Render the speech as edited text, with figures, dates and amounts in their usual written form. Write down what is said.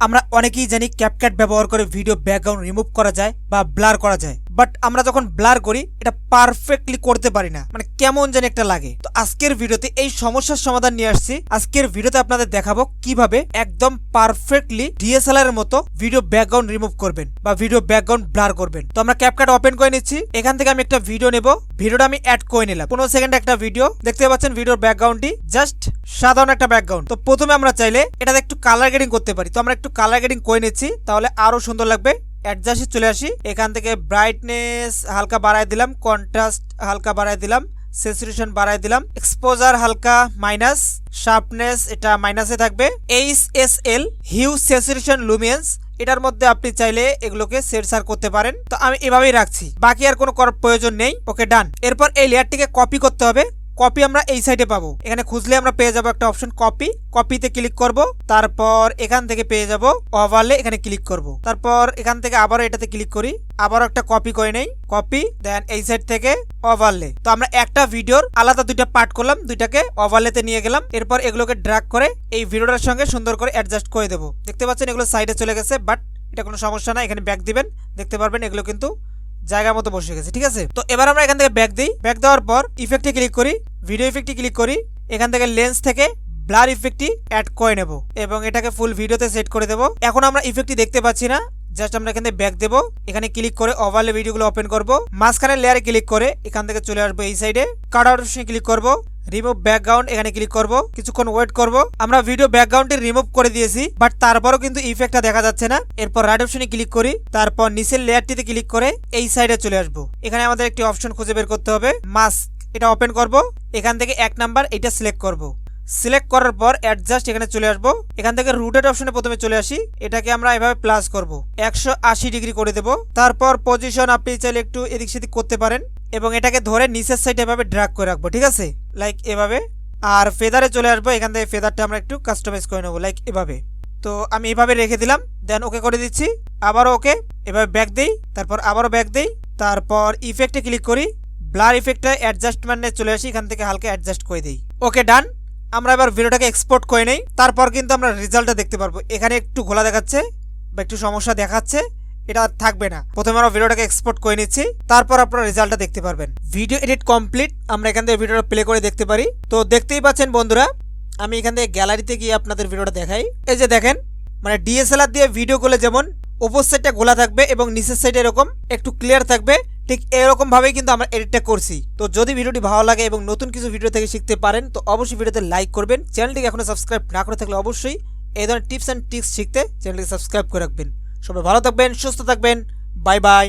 আমরা অনেকেই জানি ক্যাপকাট ব্যবহার করে ভিডিও ব্যাকগ্রাউন্ড রিমুভ করা যায় বা ব্লার করা যায়, বাট আমরা যখন ব্লার করি এটা পারফেক্টলি করতে পারি না, মানে কেমন জানি একটা লাগে। তো আজকের ভিডিওতে এই সমস্যার সমাধান নিয়ে আসছি। আজকের ভিডিওতে আপনাদের দেখাবো কিভাবে একদম পারফেক্টলি ডিএসএলআর এর মতো ভিডিও ব্যাকগ্রাউন্ড রিমুভ করবেন বা ভিডিও ব্যাকগ্রাউন্ড ব্লার করবেন। তো আমরা ক্যাপকাট ওপেন করে নিচ্ছি। এখান থেকে আমি একটা ভিডিও নেব, ভিডিওটা আমি অ্যাড করে নিলাম। 15 সেকেন্ড একটা ভিডিও দেখতে পাচ্ছেন। ভিডিওর ব্যাকগ্রাউন্ডটি জাস্ট সাধারণ একটা ব্যাকগ্রাউন্ড। তো প্রথমে আমরা চাইলে এটাতে একটু কালার গ্রেডিং করতে পারি। তো আমরা একটু কালার গ্রেডিং করে নিচ্ছি, তাহলে আরো সুন্দর লাগবে। অ্যাডজাস্টে চলে আসি, এখান থেকে ব্রাইটনেস হালকা বাড়ায় দিলাম, কন্ট্রাস্ট হালকা বাড়ায় দিলাম, স্যাচুরেশন বাড়ায় দিলাম, এক্সপোজার হালকা মাইনাস, শার্পনেস এটা মাইনাসে থাকবে, এইচএসএল হিউ স্যাচুরেশন লুমিয়েন্স এটার মধ্যে আপনি চাইলে এগুলোকে সেট করতে পারেন। তো আমি এভাবেই রাখছি, বাকি আর কোনো করার প্রয়োজন নেই। ওকে ডান। এরপর এই লেয়ারটিকে কপি করতে হবে। কপি আমরা এই সাইডে পাবো, এখানে খুঁজলে আমরা পেয়ে যাবো একটা অপশন কপি। কপিতে ক্লিক করব, তারপর এখান থেকে পেয়ে যাব ওভারলে, এখানে ক্লিক করব। তারপর এখান থেকে আবারও এটাতে ক্লিক করি, আবারও একটা কপি করে নেই, কপি দেন এই সাইড থেকে ওভারলে। তো আমরা একটা ভিডিওর আলাদা দুইটা পার্ট করলাম, দুইটাকে ওভারলেতে নিয়ে গেলাম। এরপর এগুলোকে ড্র্যাগ করে এই ভিডিওটার সঙ্গে সুন্দর করে অ্যাডজাস্ট করে দেবো। দেখতে পাচ্ছেন এগুলো সাইডে চলে গেছে, বাট এটা কোনো সমস্যা না। এখানে ব্যাক দিবেন, দেখতে পারবেন এগুলো কিন্তু জায়গা মতো বসে গেছে, ঠিক আছে। তো এবার আমরা এখান থেকে ব্যাক দিই। ব্যাক দেওয়ার পর ইফেক্টে ক্লিক করি, ভিডিও ইফেক্টে ক্লিক করি, এখান থেকে লেন্স থেকে ব্লার ইফেক্টটি অ্যাড করে নেব এবং এটাকে ফুল ভিডিওতে সেট করে দেব। এখন আমরা ইফেক্টটি দেখতে পাচ্ছি না, জাস্ট আমরা এখান থেকে ব্যাক দেবো। এখানে ক্লিক করে ওভারলে ভিডিওগুলো ওপেন করব, মাঝখানে লেয়ারে ক্লিক করে এখান থেকে চলে আসবো এই সাইডে, কাট আউট অপশনে ক্লিক করব, রিমুভ ব্যাকগ্রাউন্ড এখানে ক্লিক করব, কিছুক্ষণ ওয়েট করব। আমরা ভিডিও ব্যাকগ্রাউন্ডটি রিমুভ করে দিয়েছি, বাট তারপরও কিন্তু ইফেক্টটা দেখা যাচ্ছে না। এরপর রাইট অপশনে ক্লিক করি, তারপর নিচের লেয়ারটিতে ক্লিক করে এই সাইডে চলে আসবো। এখানে আমাদের একটি অপশন খুঁজে বের করতে হবে, মাস্ক, এটা ওপেন করব। এখান থেকে 1 নাম্বার এটা সিলেক্ট করব। সিলেক্ট করার পর অ্যাডজাস্ট এখানে চলে আসবো। এখান থেকে রুটেড অপশনে প্রথমে চলে আসি, এটাকে আমরা এভাবে প্লাস করব, 180 ডিগ্রি করে দেব। তারপর পজিশন আপনি চাইলে একটু এদিক সেদিক করতে পারেন এবং এটাকে ধরে নিচের সাইডে এভাবে ড্র্যাগ করে রাখবো, ঠিক আছে, লাইক এভাবে। আর ফেদারে চলে আসবো, এখান থেকে ফেদারটা আমরা একটু কাস্টমাইজ করে নেবো, লাইক এভাবে। তো আমি এভাবে রেখে দিলাম, দেন ওকে করে দিচ্ছি। আবারও ওকে, এভাবে ব্যাক দেই, তারপর আবারও ব্যাক দেই, তারপর ইফেক্টে ক্লিক করি, ব্লার ইফেক্টে অ্যাডজাস্টমেন্টে চলে আসি, এখান থেকে হালকা অ্যাডজাস্ট করে দিই। ওকে ডান। আমরা এবার ভিডিওটাকে এক্সপোর্ট করে নেই, তারপর কিন্তু আমরা রেজাল্টটা দেখতে পারবো। এখানে একটু ঘোলা দেখাচ্ছে বা একটু সমস্যা দেখাচ্ছে, এটা থাকবে না। প্রথমে আমরা ভিডিওটাকে এক্সপোর্ট করে নিচ্ছি, তারপর আপনারা রেজাল্টটা দেখতে পারবেন। Video edit complete. আমরা এখান থেকে ভিডিওটা প্লে করে দেখতে পারি। তো দেখতেই পাচ্ছেন বন্ধুরা, আমি এখান থেকে গ্যালারিতে গিয়ে আপনাদের ভিডিওটা দেখাই। এই যে দেখেন, মানে ডিএসএলআর দিয়ে ভিডিও করলে যেমন উপর সাইডটা গোলা থাকবে এবং নিচের সাইডে এরকম একটু ক্লিয়ার থাকবে, ঠিক এরকম ভাবেই কিন্তু আমরা এডিটটা করছি। তো যদি ভিডিওটি ভালো লাগে এবং নতুন কিছু ভিডিও থেকে শিখতে পারেন, তো অবশ্যই ভিডিওতে লাইক করবেন। চ্যানেলটিকে এখনো সাবস্ক্রাইব না করে থাকলে অবশ্যই এই ধরনের টিপস অ্যান্ড ট্রিক্স শিখতে চ্যানেলটিকে সাবস্ক্রাইব করে রাখবেন। সবাই ভালো থাকবেন, সুস্থ থাকবেন, বাই বাই।